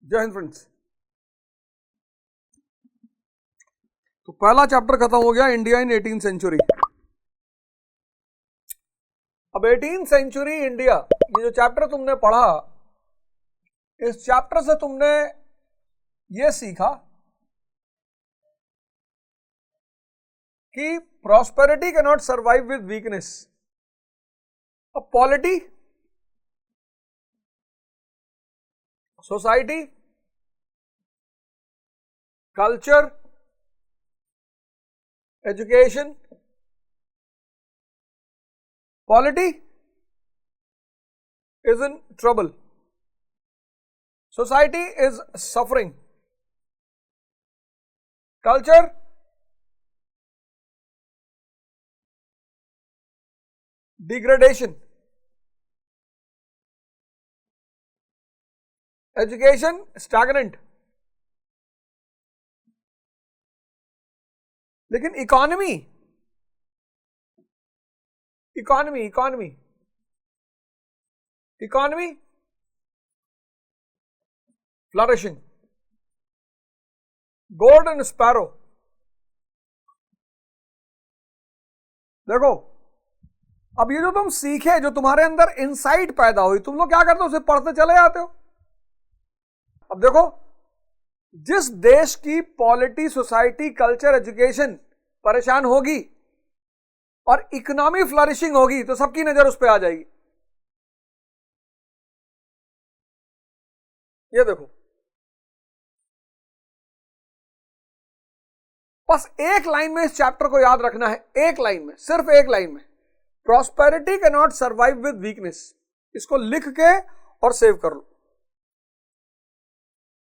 जय हिंद फ्रेंड्स। तो पहला चैप्टर खत्म हो गया, इंडिया इन 18th सेंचुरी। अब 18th सेंचुरी इंडिया, ये जो चैप्टर तुमने पढ़ा, इस चैप्टर से तुमने ये सीखा कि prosperity can not survive with weakness. अब polity, society, culture, education, polity is in trouble, society is suffering, culture degradation, education stagnant, लेकिन economy economy economy economy flourishing, golden sparrow. देखो, अब ये जो तुम सीखे, जो तुम्हारे अंदर इंसाइट पैदा हुई, तुम लोग क्या करते हो, उसे पढ़ते चले जाते हो। अब देखो, जिस देश की पॉलिटी, सोसाइटी, कल्चर, एजुकेशन परेशान होगी और इकोनॉमी फ्लरिशिंग होगी तो सबकी नजर उस पर आ जाएगी। ये देखो, बस एक लाइन में इस चैप्टर को याद रखना है, एक लाइन में, सिर्फ एक लाइन में, prosperity can not survive with weakness. इसको लिख के और सेव कर लो।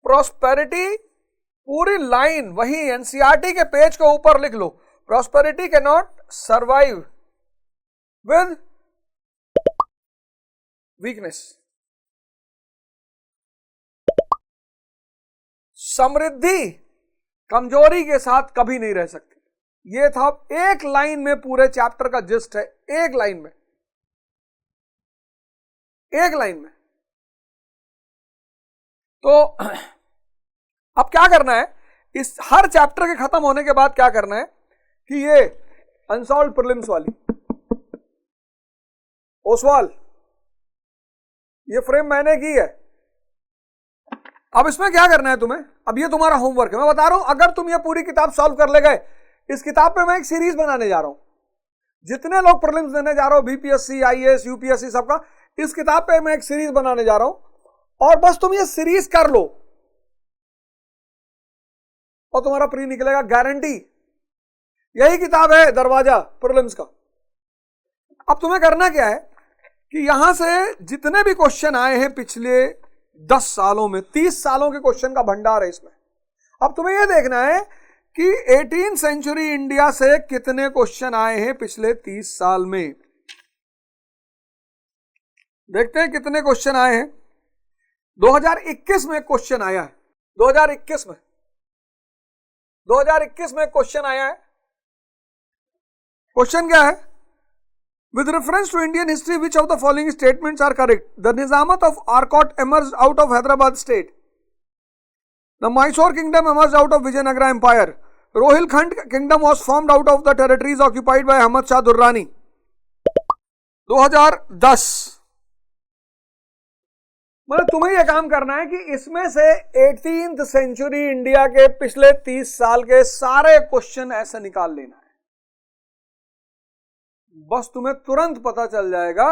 प्रॉस्पेरिटी पूरी लाइन वही एनसीईआरटी के पेज के ऊपर लिख लो। Prosperity can not survive with weakness. समृद्धि कमजोरी के साथ कभी नहीं रह सकती। ये था एक लाइन में, पूरे चैप्टर का जिस्ट है, एक लाइन में, एक लाइन में। तो अब क्या करना है, इस हर चैप्टर के खत्म होने के बाद क्या करना है कि ये अनसॉल्व प्रीलिम्स वाली ओसवाल, ये फ्रेम मैंने की है। अब इसमें क्या करना है तुम्हें, अब ये तुम्हारा होमवर्क है। मैं बता रहा हूं, अगर तुम ये पूरी किताब सॉल्व कर ले गए, इस किताब पे मैं एक सीरीज बनाने जा रहा हूं। जितने लोग प्रीलिम्स देने जा रहा हूं, बीपीएससी, आईएएस, यूपीएससी, सबका, इस किताब पे मैं एक सीरीज बनाने जा रहा हूं और बस तुम ये सीरीज कर लो और तुम्हारा प्री निकलेगा, गारंटी। यही किताब है दरवाजा प्रीलिम्स का। अब तुम्हें करना क्या है कि यहां से जितने भी क्वेश्चन आए हैं पिछले 10 सालों में, 30 सालों के क्वेश्चन का भंडार है इसमें। अब तुम्हें यह देखना है कि 18th सेंचुरी इंडिया से कितने क्वेश्चन आए हैं पिछले 30 साल में। देखते हैं कितने क्वेश्चन आए हैं। 2021 में क्वेश्चन आया है, 2021 में 2021 में क्वेश्चन आया है। क्वेश्चन क्या है? With reference to Indian history, which of the following statements are correct? The Nizamat of Arcot emerged out of Hyderabad state. The Mysore kingdom emerged out of Vijayanagara empire. Rohilkhand kingdom was formed out of the territories occupied by Ahmad Shah Durrani. 2010। मतलब तुम्हें यह काम करना है कि इसमें से 18th century India के पिछले 30 साल के सारे क्वेश्चन ऐसे निकाल लेना है। बस तुम्हें तुरंत पता चल जाएगा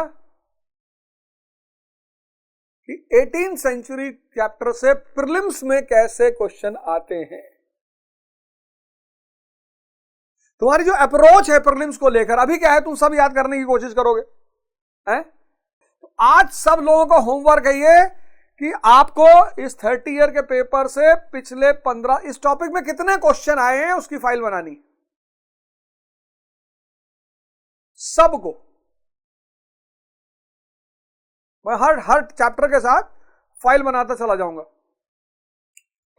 कि 18th सेंचुरी चैप्टर से प्रीलिम्स में कैसे क्वेश्चन आते हैं। तुम्हारी जो अप्रोच है प्रीलिम्स को लेकर, अभी क्या है, तुम सब याद करने की कोशिश करोगे, हैं? तो आज सब लोगों का होमवर्क है ये कि आपको इस 30 ईयर के पेपर से पिछले 15 इस टॉपिक में कितने क्वेश्चन आए हैं उसकी फाइल बनानी, सबको। मैं हर चैप्टर के साथ फाइल बनाता चला जाऊंगा।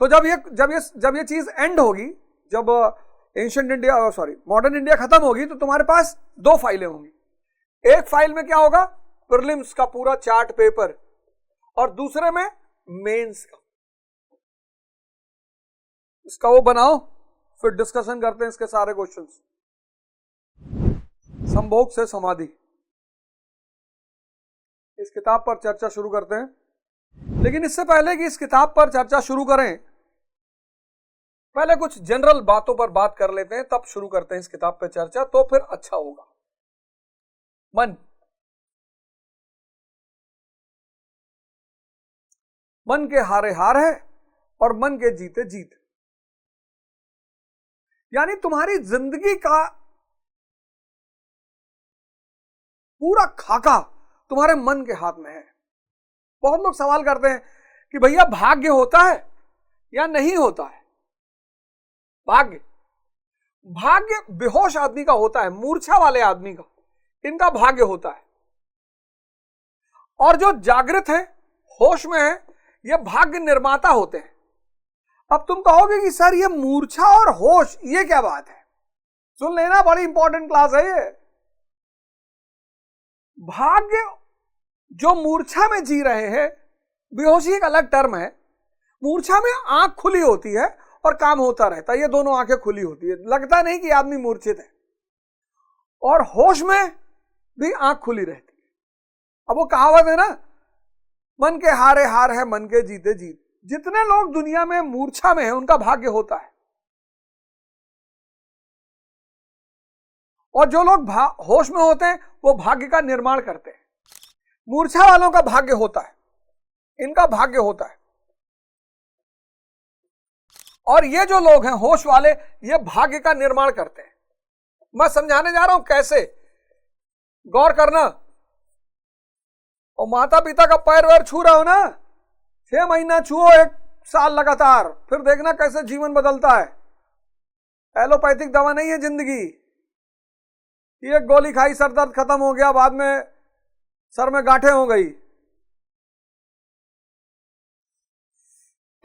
तो जब ये चीज एंड होगी, जब एंशिएंट इंडिया, मॉडर्न इंडिया खत्म होगी, तो तुम्हारे पास 2 फाइलें होंगी। एक फाइल में क्या होगा, प्रीलिम्स का पूरा चार्ट पेपर, और दूसरे में मेंस का। इसका वो बनाओ, फिर डिस्कशन करते हैं इसके सारे क्वेश्चंस। संभोग से समाधि, इस किताब पर चर्चा शुरू करते हैं। लेकिन इससे पहले कि इस किताब पर चर्चा शुरू करें, पहले कुछ जनरल बातों पर बात कर लेते हैं, तब शुरू करते हैं इस किताब पर चर्चा, तो फिर अच्छा होगा। मन के हारे हार है और मन के जीते जीत। यानी तुम्हारी जिंदगी का पूरा खाका तुम्हारे मन के हाथ में है। बहुत लोग सवाल करते हैं कि भैया भाग्य होता है या नहीं होता है। भाग्य बेहोश आदमी का होता है, मूर्छा वाले आदमी का, इनका भाग्य होता है। और जो जागृत है, होश में है, ये भाग्य निर्माता होते हैं। अब तुम कहोगे कि सर ये मूर्छा और होश ये क्या बात है? सुन लेना, बड़ी इंपॉर्टेंट क्लास है ये। भाग्य जो मूर्छा में जी रहे हैं, बेहोशी एक अलग टर्म है। मूर्छा में आंख खुली होती है और काम होता रहता है, ये दोनों आंखें खुली होती है, लगता नहीं कि आदमी मूर्छित है। और होश में भी आंख खुली रहती है। अब वो कहावत है ना, मन के हारे हार है, मन के जीते जीत। जितने लोग दुनिया में मूर्छा में हैं, उनका भाग्य होता है। और जो लोग होश में होते हैं, वो भाग्य का निर्माण करते हैं। मूर्छा वालों का भाग्य होता है, इनका भाग्य होता है। और ये जो लोग हैं होश वाले, ये भाग्य का निर्माण करते हैं। मैं समझाने जा रहा हूं कैसे, गौर करना। और माता पिता का पैर वैर छू रहे हो ना, 6 महीना छुओ, 1 साल लगातार, फिर देखना कैसे जीवन बदलता है। एलोपैथिक दवा नहीं है जिंदगी। एक गोली खाई, सर दर्द खत्म हो गया, बाद में सर में गांठें हो गई।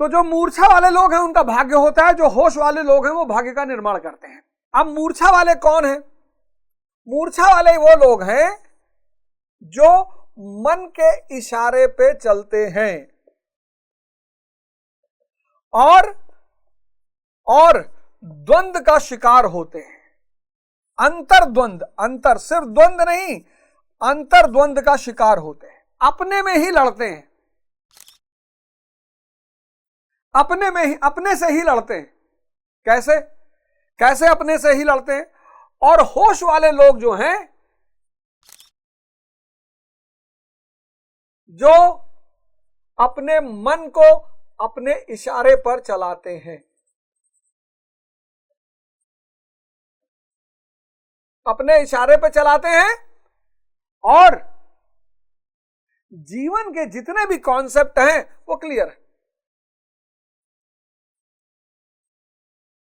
तो जो मूर्छा वाले लोग हैं उनका भाग्य होता है, जो होश वाले लोग हैं वो भाग्य का निर्माण करते हैं। अब मूर्छा वाले कौन हैं? मूर्छा वाले वो लोग हैं जो मन के इशारे पे चलते हैं और द्वंद का शिकार होते हैं। अंतर्द्वंद, अंतर सिर्फ द्वंद नहीं, अंतर्द्वंद का शिकार होते हैं। अपने में ही लड़ते हैं, अपने में ही, अपने से ही लड़ते हैं। कैसे अपने से ही लड़ते हैं? और होश वाले लोग जो हैं, जो अपने मन को अपने इशारे पर चलाते हैं, अपने इशारे पर चलाते हैं। और जीवन के जितने भी कॉन्सेप्ट हैं वो क्लियर है,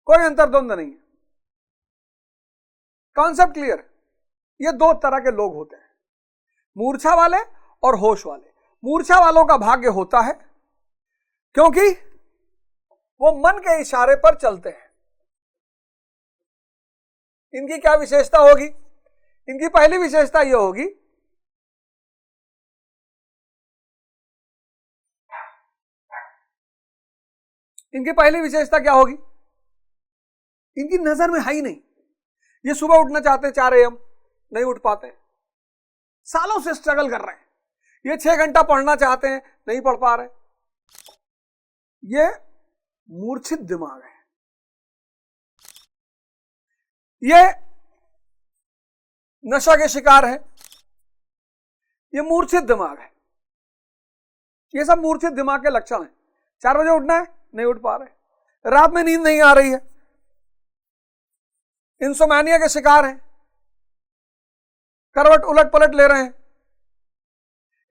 कोई अंतर्द्वंद नहीं है, कॉन्सेप्ट क्लियर। ये 2 तरह के लोग होते हैं, मूर्छा वाले और होश वाले। मूर्छा वालों का भाग्य होता है क्योंकि वो मन के इशारे पर चलते हैं। इनकी क्या विशेषता होगी? इनकी पहली विशेषता यह होगी, इनकी पहली विशेषता क्या होगी? इनकी नजर में है ही नहीं। ये सुबह उठना चाहते हैं 4 AM, नहीं उठ पाते हैं, सालों से स्ट्रगल कर रहे हैं। ये 6 घंटा पढ़ना चाहते हैं, नहीं पढ़ पा रहे। ये मूर्छित दिमाग है, ये नशा के शिकार है, ये मूर्छित दिमाग है। ये सब मूर्छित दिमाग के लक्षण हैं। 4 बजे उठना है, नहीं उठ पा रहे, रात में नींद नहीं आ रही है, इंसोमैनिया के शिकार हैं, करवट उलट पलट ले रहे हैं,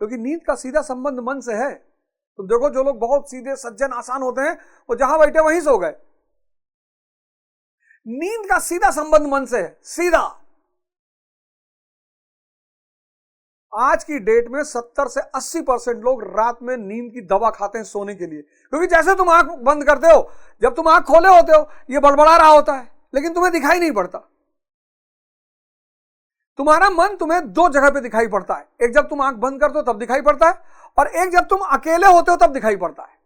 क्योंकि नींद का सीधा संबंध मन से है। तुम देखो, जो लोग बहुत सीधे सज्जन आसान होते हैं, वो जहां बैठे वहीं सो गए। नींद का सीधा संबंध मन से है, सीधा। आज की डेट में 70 से 80% लोग रात में नींद की दवा खाते हैं सोने के लिए, क्योंकि जैसे तुम आंख बंद करते हो, जब तुम आंख खोले होते हो, ये बड़बड़ा रहा होता है, लेकिन तुम्हें दिखाई नहीं पड़ता। तुम्हारा मन तुम्हें 2 जगह पे दिखाई पड़ता है, एक जब तुम आंख बंद करते हो तब दिखाई पड़ता है, और एक जब तुम अकेले होते हो तब दिखाई पड़ता है।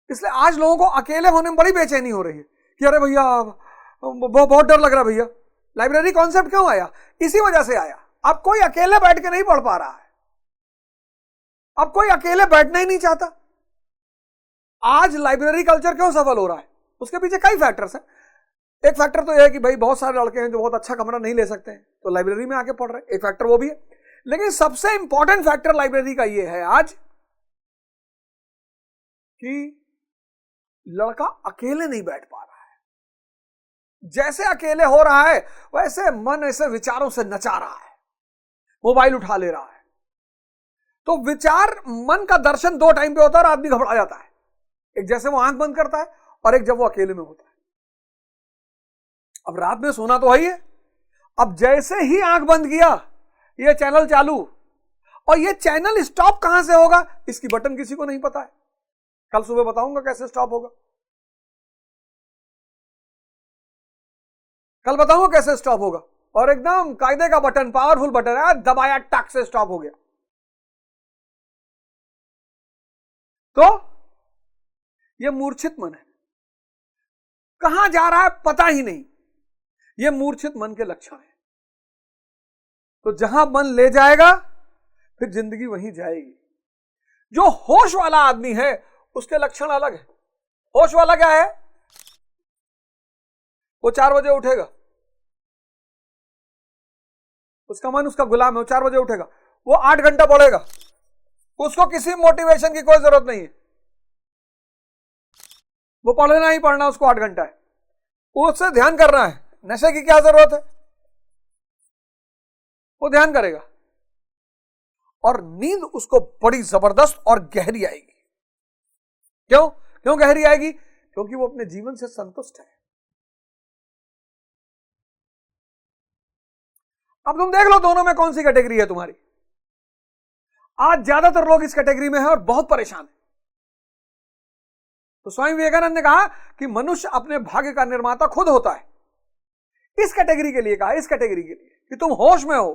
इसलिए आज लोगों को अकेले होने में बड़ी बेचैनी हो रही है कि अरे भैया बहुत डर लग रहा है भैया। लाइब्रेरी कॉन्सेप्ट क्यों आया? इसी वजह से आया। अब कोई अकेले बैठ के नहीं पढ़ पा रहा है, अब कोई अकेले बैठना ही नहीं चाहता। आज लाइब्रेरी कल्चर क्यों सफल हो रहा है? उसके पीछे कई फैक्टर्स हैं। एक फैक्टर तो यह है कि भाई बहुत सारे लड़के हैं जो बहुत अच्छा कमरा नहीं ले सकते हैं तो लाइब्रेरी में आके पढ़ रहे हैं, एक फैक्टर वो भी है। लेकिन सबसे इंपॉर्टेंट फैक्टर लाइब्रेरी का ये है आज कि लड़का अकेले नहीं बैठ पा रहा है। जैसे अकेले हो रहा है वैसे मन ऐसे विचारों से नचा रहा है, मोबाइल उठा ले रहा है। तो विचार मन का दर्शन दो टाइम पे होता है और आदमी घबरा जाता है। एक जैसे वो आंख बंद करता है और एक जब वो अकेले में होता है। अब रात में सोना तो है ही है, अब जैसे ही आंख बंद किया ये चैनल चालू, और ये चैनल स्टॉप कहां से होगा इसकी बटन किसी को नहीं पता है। कल सुबह बताऊंगा कैसे स्टॉप होगा, कल बताऊंगा कैसे स्टॉप होगा। और एकदम कायदे का बटन, पावरफुल बटन है, दबाया टक से स्टॉप हो गया। तो ये मूर्छित मन है, कहां जा रहा है पता ही नहीं। ये मूर्छित मन के लक्षण है। तो जहां मन ले जाएगा फिर जिंदगी वहीं जाएगी। जो होश वाला आदमी है उसके लक्षण अलग है। होश वाला क्या है? वो 4 बजे उठेगा, उसका मन उसका गुलाम है, वो 4 बजे उठेगा, वो 8 घंटा पढ़ेगा, उसको किसी मोटिवेशन की कोई जरूरत नहीं है, वो पढ़ना ही पढ़ना, उसको 8 घंटा है, उससे ध्यान करना है। नशे की क्या जरूरत है? वो ध्यान करेगा और नींद उसको बड़ी जबरदस्त और गहरी आएगी। क्यों गहरी आएगी? क्योंकि वो अपने जीवन से संतुष्ट है। अब तुम देख लो दोनों में कौन सी कैटेगरी है तुम्हारी। आज ज्यादातर लोग इस कैटेगरी में हैं और बहुत परेशान हैं। तो स्वामी विवेकानंद ने कहा कि मनुष्य अपने भाग्य का निर्माता खुद होता है। इस कैटेगरी के लिए कहा, इस कैटेगरी के लिए कि तुम होश में हो।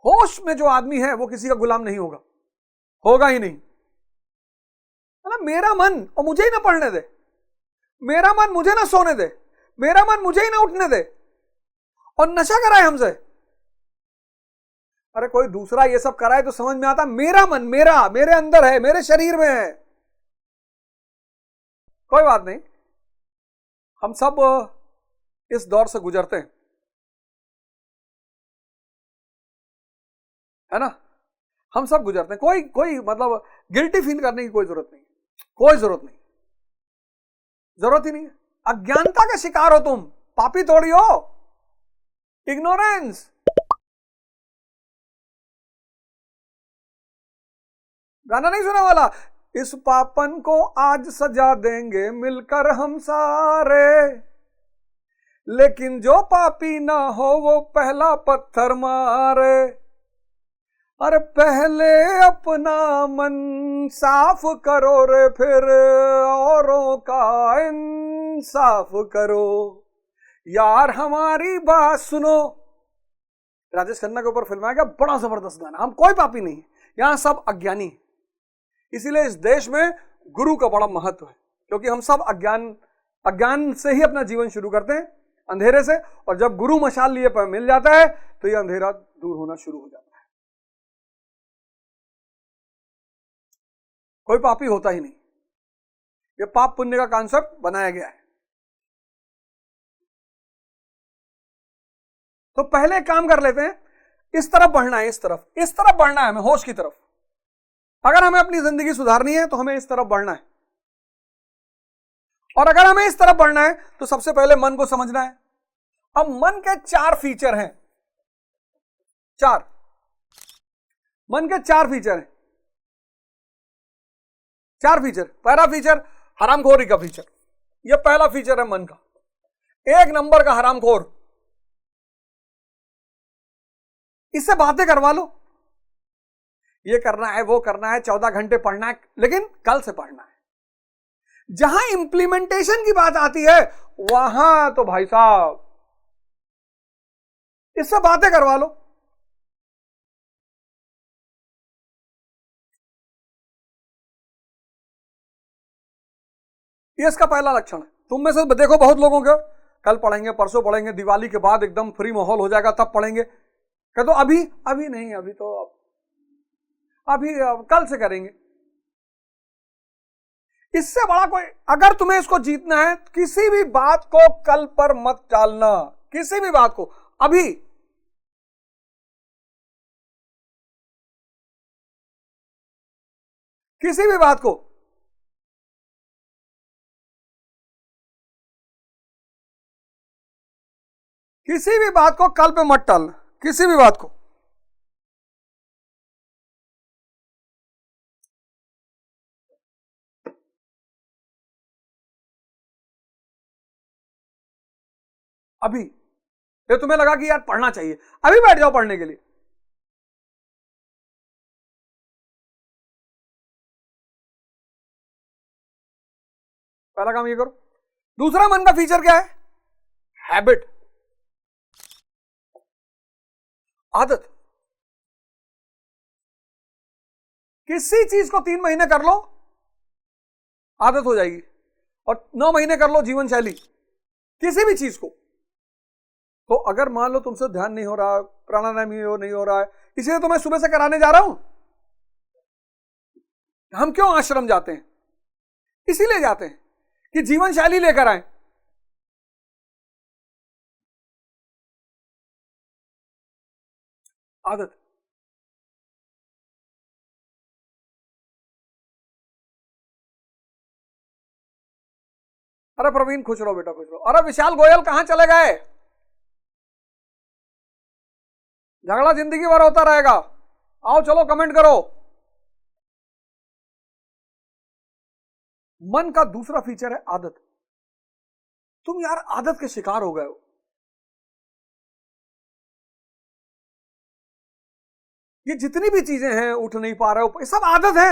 होश में जो आदमी है वो किसी का गुलाम नहीं होगा, होगा ही नहीं। मतलब मेरा मन और मुझे ही ना पढ़ने दे, मेरा मन मुझे ना सोने दे, मेरा मन मुझे ही ना उठने दे, और नशा कराए हमसे। अरे कोई दूसरा ये सब कराए तो समझ में आता, मेरा मन मेरे अंदर है, मेरे शरीर में है। कोई बात नहीं, हम सब इस दौर से गुजरते हैं, है ना? हम सब गुजरते हैं। कोई मतलब गिल्टी फील करने की कोई जरूरत नहीं, कोई जरूरत नहीं, जरूरत ही नहीं है। अज्ञानता का शिकार हो तुम, पापी थोड़ी हो। इग्नोरेंस। गाना नहीं सुना वाला, इस पापन को आज सजा देंगे मिलकर हम सारे, लेकिन जो पापी ना हो वो पहला पत्थर मारे। अरे पहले अपना मन साफ करो रे, फिर औरों का इंसाफ करो। यार हमारी बात सुनो। राजेश खन्ना के ऊपर फिल्म आएगा, बड़ा जबरदस्त गाना। हम कोई पापी नहीं, यहां सब अज्ञानी। इसीलिए इस देश में गुरु का बड़ा महत्व है, क्योंकि हम सब अज्ञान से ही अपना जीवन शुरू करते हैं, अंधेरे से। और जब गुरु मशाल लिए पर मिल जाता है तो ये अंधेरा दूर होना शुरू हो जाता है। कोई पापी होता ही नहीं। ये पाप पुण्य का कॉन्सेप्ट बनाया गया है। तो पहले काम कर लेते हैं, इस तरफ बढ़ना है, इस तरफ बढ़ना है हमें, होश की तरफ। अगर हमें अपनी जिंदगी सुधारनी है तो हमें इस तरफ बढ़ना है। और अगर हमें इस तरफ बढ़ना है तो सबसे पहले मन को समझना है। अब मन के 4 फीचर हैं, 4 मन के 4 फीचर हैं, 4 फीचर। पहला फीचर हरामखोरी का फीचर, यह पहला फीचर है मन का। 1 नंबर का हरामखोर। इससे बातें करवा लो, ये करना है, वो करना है, 14 घंटे पढ़ना है, लेकिन कल से पढ़ना है। जहां इंप्लीमेंटेशन की बात आती है वहां तो भाई साहब इससे बातें करवा लो। ये इसका पहला लक्षण है। तुम में से देखो बहुत लोगों के कल पढ़ेंगे, परसों पढ़ेंगे, दिवाली के बाद एकदम फ्री माहौल हो जाएगा तब पढ़ेंगे। कह दो अभी अभी नहीं, अभी तो अभी कल से करेंगे। इससे बड़ा कोई, अगर तुम्हें इसको जीतना है किसी भी बात को कल पर मत टालना, किसी भी बात को अभी। किसी भी बात को कल पे मत टालना, किसी भी बात को। अभी ये तुम्हें लगा कि यार पढ़ना चाहिए, अभी बैठ जाओ पढ़ने के लिए। पहला काम ये करो। दूसरा मन का फीचर क्या है? हैबिट, आदत। किसी चीज को 3 महीने कर लो आदत हो जाएगी, और 9 महीने कर लो जीवन शैली, किसी भी चीज को। तो अगर मान लो तुमसे ध्यान नहीं हो रहा, प्राणायाम नहीं हो रहा है, इसलिए तो मैं सुबह से कराने जा रहा हूं। हम क्यों आश्रम जाते हैं? इसीलिए जाते हैं कि जीवन शैली लेकर आए। आदत। अरे प्रवीण खुश रहो बेटा, खुश रहो। अरे विशाल गोयल कहां चले गए? झगड़ा जिंदगी भर होता रहेगा। आओ चलो कमेंट करो। मन का दूसरा फीचर है आदत। तुम यार आदत के शिकार हो गए हो। ये जितनी भी चीजें हैं, उठ नहीं पा रहे हो, ये सब आदत है,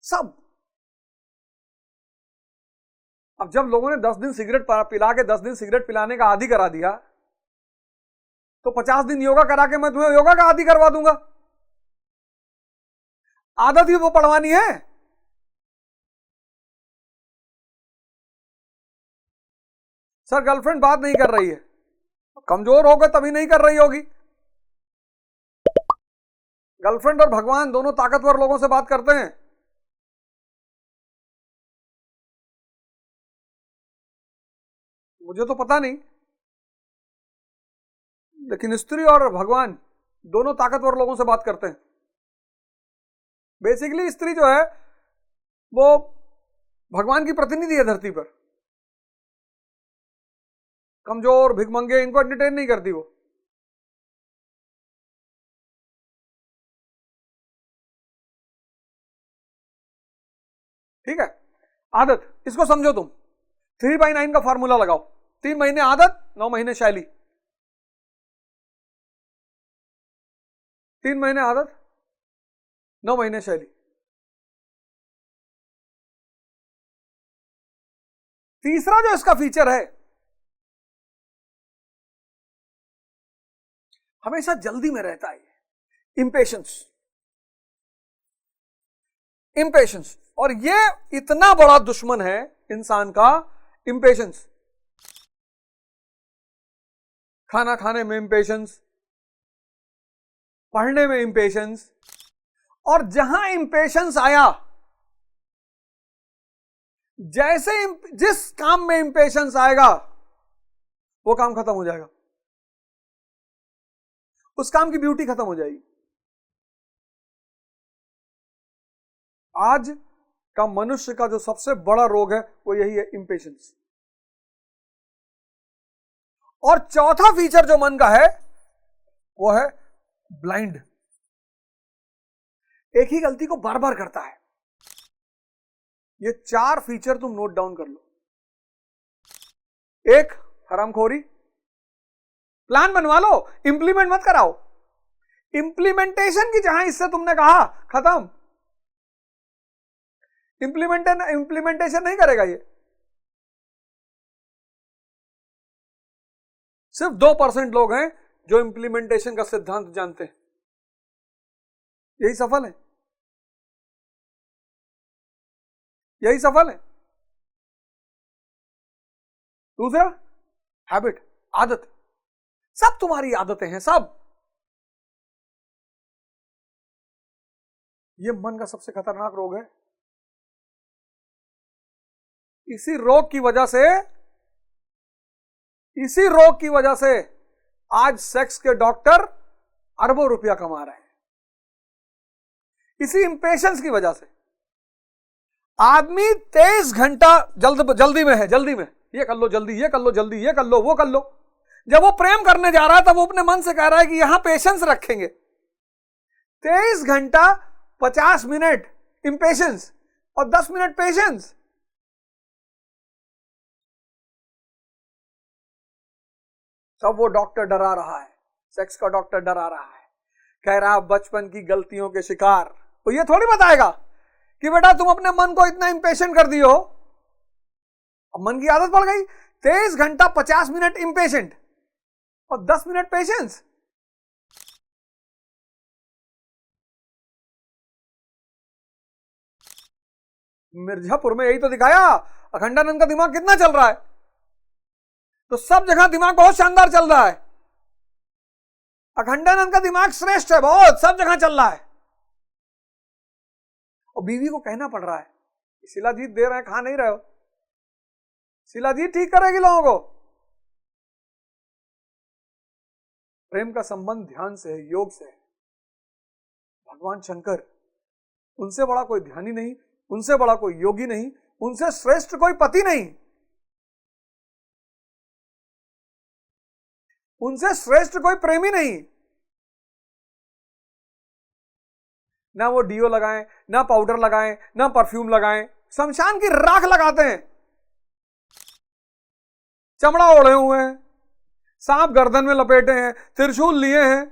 सब। अब जब लोगों ने 10 दिन सिगरेट पिला के 10 दिन सिगरेट पिलाने का आदी करा दिया, तो 50 दिन योगा करा के मैं तुम्हें योगा का आदी करवा दूंगा। आदत ही वो पढ़वानी है। सर गर्लफ्रेंड बात नहीं कर रही है, कमजोर होगा तभी नहीं कर रही होगी। गर्लफ्रेंड और भगवान दोनों ताकतवर लोगों से बात करते हैं। मुझे तो पता नहीं, लेकिन स्त्री और भगवान दोनों ताकतवर लोगों से बात करते हैं। बेसिकली स्त्री जो है वो भगवान की प्रतिनिधि है धरती पर। कमजोर, भिखमंगे, इनको एंटरटेन नहीं करती वो। ठीक है, आदत, इसको समझो तुम। 3/9 का फॉर्मूला लगाओ। 3 महीने आदत, 9 महीने शैली। 3 महीने आदत, 9 महीने शैली। तीसरा जो इसका फीचर है, हमेशा जल्दी में रहता है, इंपेशेंस। इंपेशेंस, और ये इतना बड़ा दुश्मन है इंसान का, इंपेशेंस। खाना खाने में इंपेशेंस, पढ़ने में इंपेशेंस, और जहां इंपेशेंस आया, जैसे जिस काम में इंपेशेंस आएगा वो काम खत्म हो जाएगा, उस काम की ब्यूटी खत्म हो जाएगी। आज का मनुष्य का जो सबसे बड़ा रोग है वो यही है, इंपेशेंस। और चौथा फीचर जो मन का है वो है ब्लाइंड। एक ही गलती को बार बार करता है। ये 4 फीचर तुम नोट डाउन कर लो। 1, हरामखोरी। प्लान बनवा लो, इंप्लीमेंट मत कराओ। इंप्लीमेंटेशन की जहां इससे तुमने कहा खत्म, इंप्लीमेंटेशन नहीं करेगा ये। सिर्फ 2% लोग हैं जो इंप्लीमेंटेशन का सिद्धांत जानते हैं, यही सफल है। यही सफल है। दूसरा हैबिट, आदत, सब तुम्हारी आदतें हैं, सब। ये मन का सबसे खतरनाक रोग है। इसी रोग की वजह से आज सेक्स के डॉक्टर अरबों रुपया कमा रहे हैं। इसी इंपेशंस की वजह से आदमी 23 घंटा जल्दी में है, जल्दी में, ये कर लो जल्दी, ये कर लो जल्दी, ये कर लो, वो कर लो। जब वो प्रेम करने जा रहा है तब वो अपने मन से कह रहा है कि यहां पेशेंस रखेंगे। 23 घंटा 50 मिनट इंपेशंस और 10 मिनट पेशेंस। सब वो डॉक्टर डरा रहा है, सेक्स का डॉक्टर डरा रहा है, कह रहा है बचपन की गलतियों के शिकार। तो ये थोड़ी बताएगा कि बेटा तुम अपने मन को इतना इंपेशेंट कर दियो, अब मन की आदत पड़ गई। 23 घंटा 50 मिनट इंपेशेंट और 10 मिनट पेशेंस। मिर्जापुर में यही तो दिखाया अखंडानंद का दिमाग कितना चल रहा है। तो सब जगह दिमाग बहुत शानदार चल रहा है। अखंडानंद का दिमाग श्रेष्ठ है, बहुत, सब जगह चल रहा है। और बीवी को कहना पड़ रहा है, शिलाजीत दे रहे हैं, खा नहीं रहे हो, शिलाजीत ठीक करेगी लोगों को। प्रेम का संबंध ध्यान से है, योग से है। भगवान शंकर, उनसे बड़ा कोई ध्यानी नहीं, उनसे बड़ा कोई योगी नहीं, उनसे श्रेष्ठ कोई पति नहीं, उनसे श्रेष्ठ कोई प्रेमी नहीं। ना वो डीओ लगाएं, ना पाउडर लगाएं, ना परफ्यूम लगाएं, शमशान की राख लगाते हैं, चमड़ा ओढ़े हुए हैं, सांप गर्दन में लपेटे हैं, त्रिशूल लिए हैं।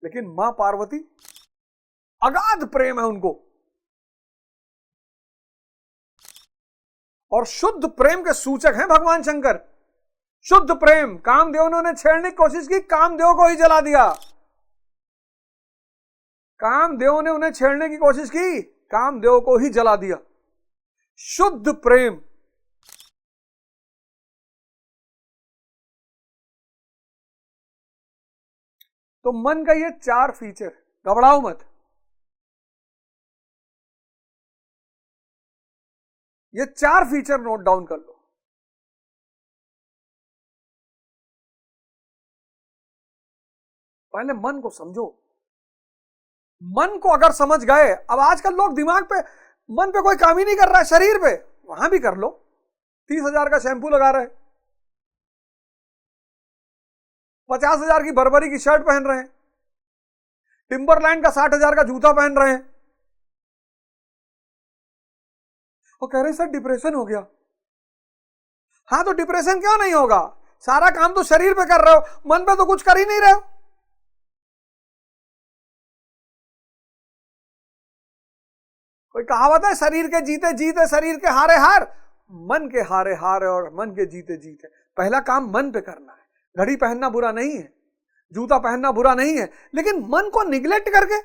लेकिन मां पार्वती, अगाध प्रेम है उनको। और शुद्ध प्रेम के सूचक हैं भगवान शंकर। शुद्ध प्रेम, कामदेव ने उन्हें छेड़ने की कोशिश की, कामदेव को ही जला दिया। कामदेव ने उन्हें छेड़ने की कोशिश की, कामदेव को ही जला दिया। शुद्ध प्रेम। तो मन का ये 4 फीचर, घबराओ मत, ये 4 फीचर नोट डाउन कर लो। पहले मन को समझो। मन को अगर समझ गए, अब आजकल लोग दिमाग पे, मन पे कोई काम ही नहीं कर रहा है, शरीर पे, वहां भी कर लो। 30,000 का शैंपू लगा रहे हैं, 50,000 की बर्बरी की शर्ट पहन रहे हैं, टिम्बरलैंड का 60,000 का जूता पहन रहे हैं, और कह रहे हैं सर डिप्रेशन हो गया। हाँ तो डिप्रेशन क्यों नहीं होगा? सारा काम तो शरीर पे कर रहे हो, मन पे तो कुछ कर ही नहीं रहे हो। कोई कहावत है, शरीर के जीते जीते शरीर के हारे हार, मन के हारे हार और मन के जीते जीते। पहला काम मन पे करना है। घड़ी पहनना बुरा नहीं है, जूता पहनना बुरा नहीं है, लेकिन मन को निगलेक्ट करके,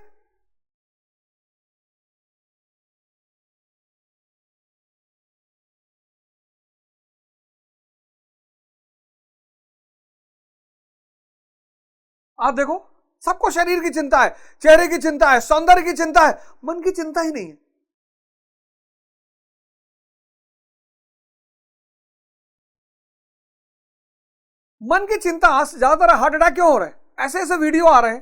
आप देखो सबको शरीर की चिंता है, चेहरे की चिंता है, सौंदर्य की चिंता है, मन की चिंता ही नहीं है। मन की चिंता से ज्यादातर हार्ट अटैक क्यों हो रहे हैं? ऐसे ऐसे वीडियो आ रहे हैं,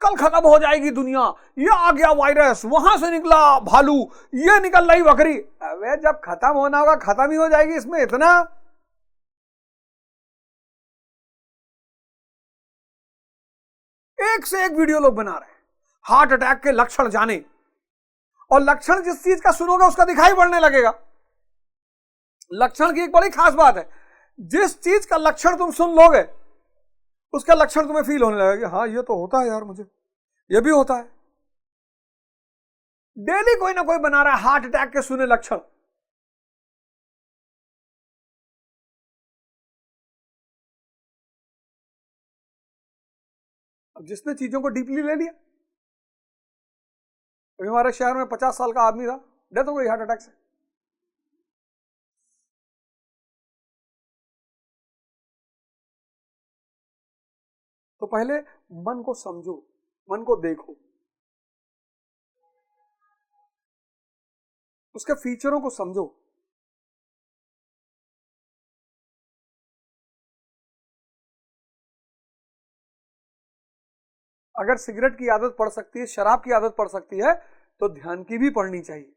कल खत्म हो जाएगी दुनिया, ये आ गया वायरस, वहां से निकला भालू, ये निकल रही बकरी। अबे जब खत्म होना होगा खत्म ही हो जाएगी, इसमें इतना। एक से एक वीडियो लोग बना रहे हैं, हार्ट अटैक के लक्षण जाने, और लक्षण जिस चीज का सुनोगे उसका दिखाई पड़ने लगेगा। लक्षण की एक बड़ी खास बात है, जिस चीज का लक्षण तुम सुन लोगे उसका लक्षण तुम्हें फील होने लगेगा, हाँ ये तो होता है यार, मुझे ये भी होता है। डेली कोई ना कोई बना रहा है हार्ट अटैक के सुने लक्षण। अब जिसने चीजों को डीपली ले लिया, अभी हमारे शहर में 50 साल का आदमी था, डेथ हो गई हार्ट अटैक से। तो पहले मन को समझो, मन को देखो, उसके फीचरों को समझो। अगर सिगरेट की आदत पड़ सकती है, शराब की आदत पड़ सकती है, तो ध्यान की भी पड़नी चाहिए।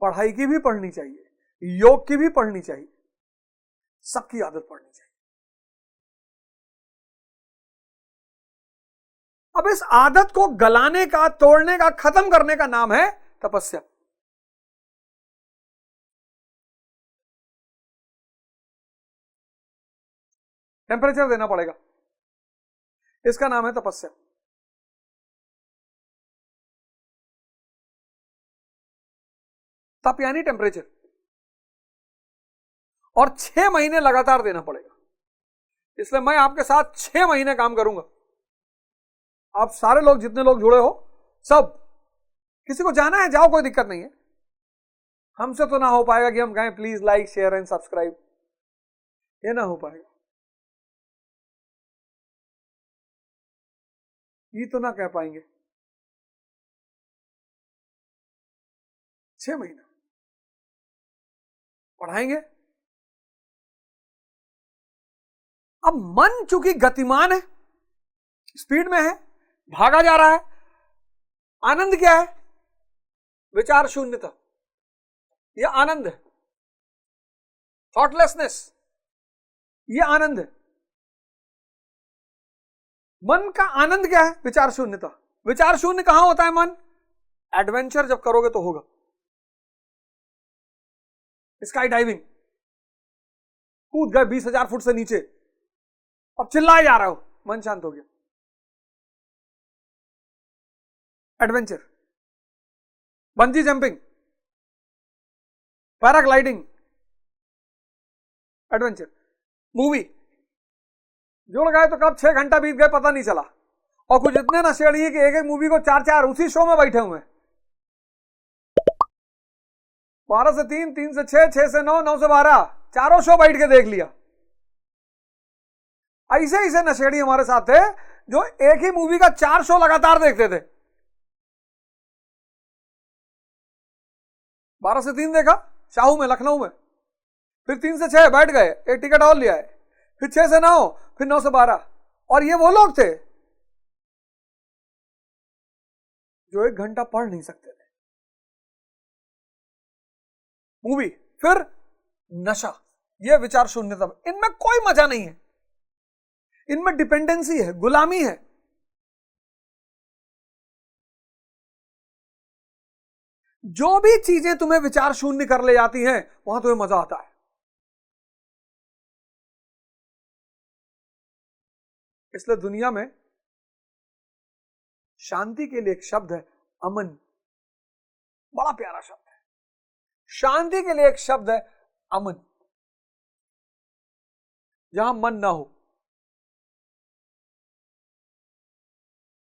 पढ़ाई की भी पढ़नी चाहिए, योग की भी पढ़नी चाहिए, सबकी आदत पड़नी चाहिए। अब इस आदत को गलाने का, तोड़ने का, खत्म करने का नाम है तपस्या। टेम्परेचर देना पड़ेगा, इसका नाम है तपस्या। तप यानी टेम्परेचर, और 6 महीने लगातार देना पड़ेगा। इसलिए मैं आपके साथ 6 महीने काम करूंगा। आप सारे लोग, जितने लोग जुड़े हो, सब, किसी को जाना है जाओ, कोई दिक्कत नहीं है। हमसे तो ना हो पाएगा कि हम कहें please like share and subscribe, ये ना हो पाएगा। ये तो ना कह पाएंगे। 6 महीना पढ़ाएंगे। अब मन चूंकि गतिमान है, स्पीड में है, भागा जा रहा है। आनंद क्या है? विचार शून्यता, यह आनंद है। थॉटलेसनेस, यह आनंद है। मन का आनंद क्या है? विचार शून्यता। विचार शून्य कहां होता है मन? एडवेंचर जब करोगे तो होगा। स्काई डाइविंग, कूद गए 20,000 फुट से नीचे, अब चिल्लाए जा रहे हो, मन शांत हो गया। Adventure. Bungee jumping, paragliding, adventure. Movie, जुड़ गए तो कब 6 घंटा बीत गए पता नहीं चला। और कुछ इतने नशेड़ी है कि एक एक मूवी को 4 उसी शो में बैठे हुए हैं। 12 से 3, 3 से 6, 6 से 9, 9 से 12, चारों शो बैठ के देख लिया। ऐसे ऐसे नशेड़ी हमारे साथ थे जो एक ही मूवी का 4 शो लगातार देखते थे। 12 से 3 देखा शाहू में, लखनऊ में, फिर 3 से 6 बैठ गए, एक टिकट और लिया है, फिर 6 से 9, फिर 9 से 12। और ये वो लोग थे जो 1 घंटा पढ़ नहीं सकते थे। मूवी, फिर नशा, ये विचार शून्यता। इनमें कोई मजा नहीं है, इनमें डिपेंडेंसी है, गुलामी है। जो भी चीजें तुम्हें विचार शून्य कर ले जाती हैं, वहां तुम्हें मजा आता है। इसलिए दुनिया में शांति के लिए एक शब्द है अमन, बड़ा प्यारा शब्द है। शांति के लिए एक शब्द है अमन, जहां मन ना हो।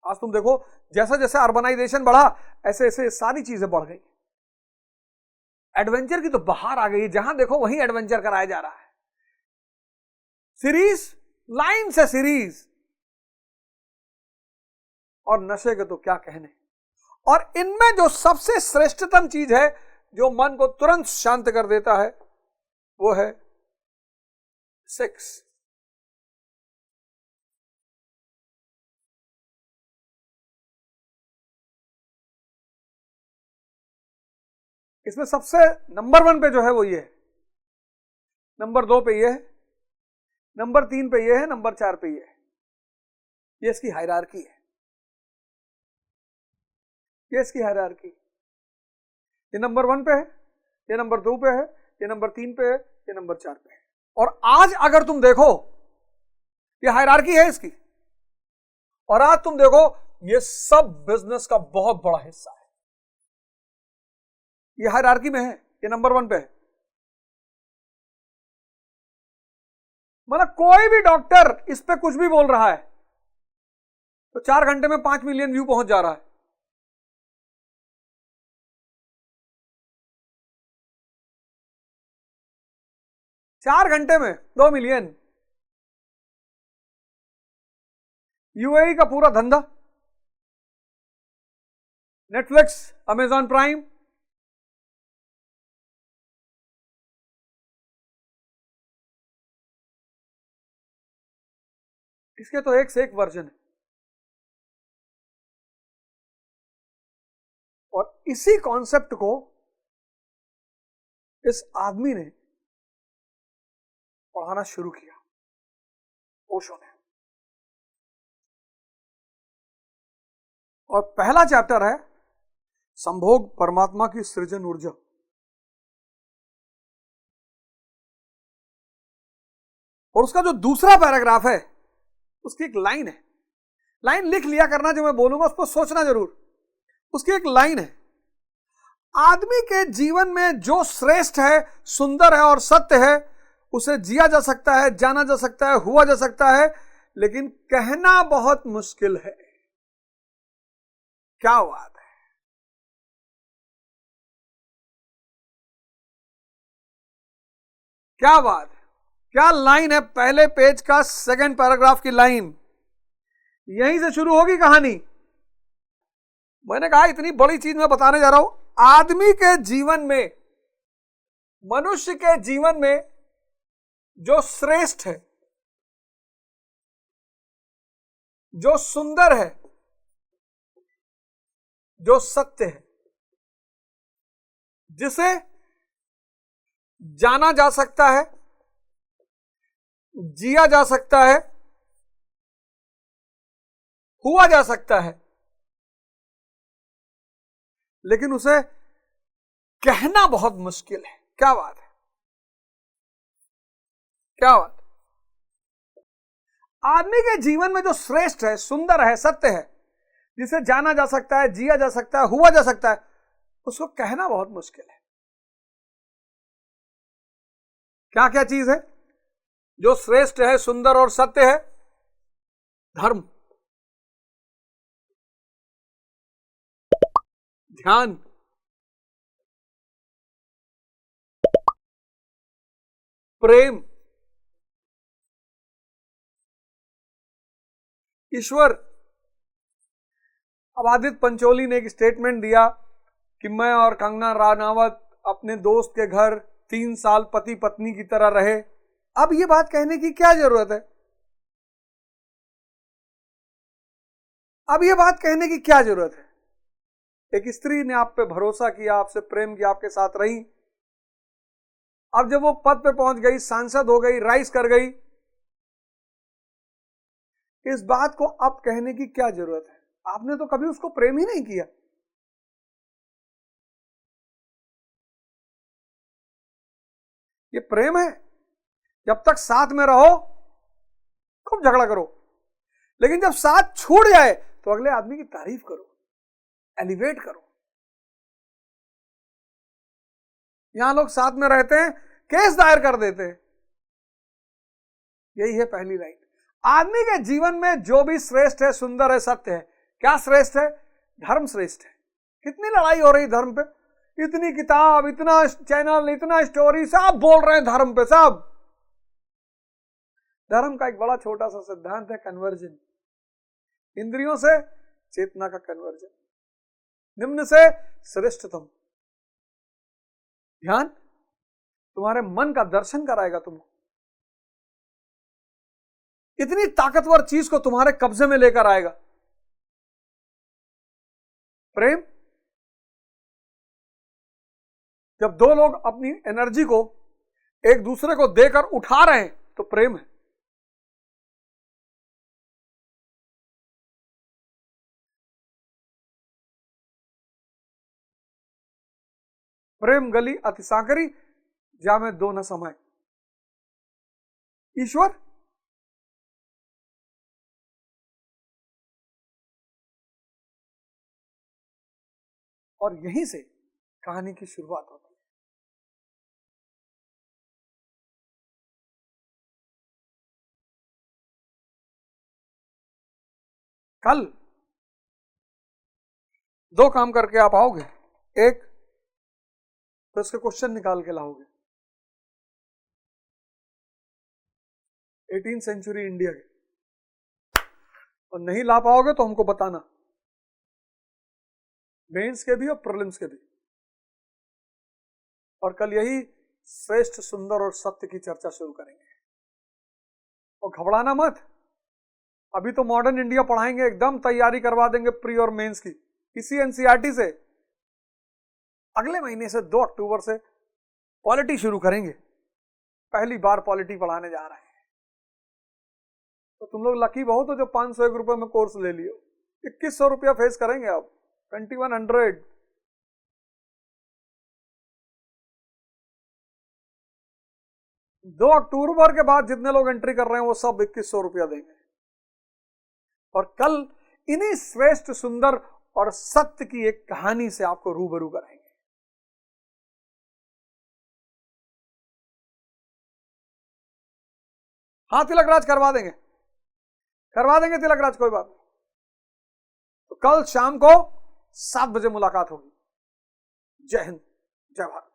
आज तुम देखो, जैसा जैसा अर्बनाइजेशन बढ़ा, ऐसे ऐसे सारी चीजें बढ़ गई। एडवेंचर की तो बाहर आ गई, जहां देखो वहीं एडवेंचर कराया जा रहा है। सीरीज, लाइन से सीरीज, और नशे के तो क्या कहने। और इनमें जो सबसे श्रेष्ठतम चीज है, जो मन को तुरंत शांत कर देता है, वो है सेक्स। इसमें सबसे नंबर 1 पे जो है वो ये है, नंबर 2 पे ये है, नंबर 3 पे ये है, नंबर 4 पे ये है। ये इसकी हायरार्की है, ये इसकी हायरार्की। ये नंबर 1 पे है, ये नंबर 2 पे है, ये नंबर 3 पे है, ये नंबर 4 पे है। और आज अगर तुम देखो, ये हायरार्की है इसकी, और आज तुम देखो, ये सब बिजनेस का बहुत बड़ा हिस्सा है। ये हायरार्की में है, ये नंबर 1 पे है। मतलब कोई भी डॉक्टर इस पे कुछ भी बोल रहा है, तो 4 घंटे में 5 मिलियन व्यू पहुंच जा रहा है। चार घंटे में 2 मिलियन। यूएई का पूरा धंधा, नेटफ्लिक्स, अमेजॉन प्राइम, इसके तो एक से एक वर्जन है। और इसी कॉन्सेप्ट को इस आदमी ने पढ़ाना शुरू किया, ओशो ने। और पहला चैप्टर है संभोग परमात्मा की सृजन ऊर्जा। और उसका जो दूसरा पैराग्राफ है, उसकी एक लाइन है, लाइन लिख लिया करना, जो मैं बोलूंगा उस पर सोचना जरूर। उसकी एक लाइन है, आदमी के जीवन में जो श्रेष्ठ है, सुंदर है और सत्य है, उसे जिया जा सकता है, जाना जा सकता है, हुआ जा सकता है, लेकिन कहना बहुत मुश्किल है। क्या बात है! क्या बात है! क्या लाइन है! पहले पेज का सेकंड पैराग्राफ की लाइन, यहीं से शुरू होगी कहानी। मैंने कहा इतनी बड़ी चीज मैं बताने जा रहा हूं। आदमी के जीवन में, मनुष्य के जीवन में जो श्रेष्ठ है, जो सुंदर है, जो सत्य है, जिसे जाना जा सकता है, जिया जा सकता है, हुआ जा सकता है, लेकिन उसे कहना बहुत मुश्किल है। क्या बात है! क्या बात! आदमी के जीवन में जो श्रेष्ठ है, सुंदर है, सत्य है, जिसे जाना जा सकता है, जिया जा सकता है, हुआ जा सकता है, उसको कहना बहुत मुश्किल है। क्या क्या चीज है जो श्रेष्ठ है, सुंदर और सत्य है? धर्म, ध्यान, प्रेम, ईश्वर। अब आदित्य पंचोली ने एक स्टेटमेंट दिया कि मैं और कंगना रानावत अपने दोस्त के घर 3 साल पति पत्नी की तरह रहे। अब ये बात कहने की क्या जरूरत है? अब ये बात कहने की क्या जरूरत है? एक स्त्री ने आप पे भरोसा किया, आपसे प्रेम किया, आपके साथ रही। अब जब वो पद पे पहुंच गई, सांसद हो गई, राइज कर गई, इस बात को अब कहने की क्या जरूरत है? आपने तो कभी उसको प्रेम ही नहीं किया। ये प्रेम है? जब तक साथ में रहो खूब झगड़ा करो, लेकिन जब साथ छूट जाए तो अगले आदमी की तारीफ करो, एलिवेट करो। यहां लोग साथ में रहते हैं, केस दायर कर देते हैं। यही है पहली लाइन। आदमी के जीवन में जो भी श्रेष्ठ है, सुंदर है, सत्य है। क्या श्रेष्ठ है? धर्म श्रेष्ठ है। कितनी लड़ाई हो रही धर्म पे, इतनी किताब, इतना चैनल, इतना स्टोरी, सब बोल रहे हैं धर्म पे। सब धर्म का एक बड़ा छोटा सा सिद्धांत है, कन्वर्जन। इंद्रियों से चेतना का कन्वर्जन, निम्न से श्रेष्ठतम। ध्यान तुम्हारे मन का दर्शन कराएगा तुमको, इतनी ताकतवर चीज को तुम्हारे कब्जे में लेकर आएगा। प्रेम, जब दो लोग अपनी एनर्जी को एक दूसरे को देकर उठा रहे हैं तो प्रेम है। प्रेम गली अति सांकरी, जामे दो न समाये। ईश्वर, और यहीं से कहानी की शुरुआत होती है। कल 2 काम करके आप आओगे। एक तो इसके क्वेश्चन निकाल के लाओगे 18th सेंचुरी इंडिया के, और नहीं ला पाओगे तो हमको बताना, मेंस के भी और प्रीलिम्स के भी। और कल यही श्रेष्ठ सुंदर और सत्य की चर्चा शुरू करेंगे। और घबराना मत, अभी तो मॉडर्न इंडिया पढ़ाएंगे, एकदम तैयारी करवा देंगे प्री और मेंस की इसी एनसीईआरटी से। अगले महीने से 2 अक्टूबर से पॉलिटी शुरू करेंगे, पहली बार पॉलिटी पढ़ाने जा रहे हैं। तो तुम लोग लकी बहुत हो जो 501 रुपए में कोर्स ले लियो। 2100 रुपया फेस करेंगे आप, 2100। 2 अक्टूबर के बाद जितने लोग एंट्री कर रहे हैं वो सब 2100 रुपया देंगे। और कल इन्हीं श्रेष्ठ सुंदर और सत्य की एक कहानी से आपको रूबरू कराएंगे। हाँ, तिलक राज करवा देंगे तिलक राज, कोई बात नहीं। तो कल शाम को 7 बजे मुलाकात होगी। जय हिंद, जय भारत।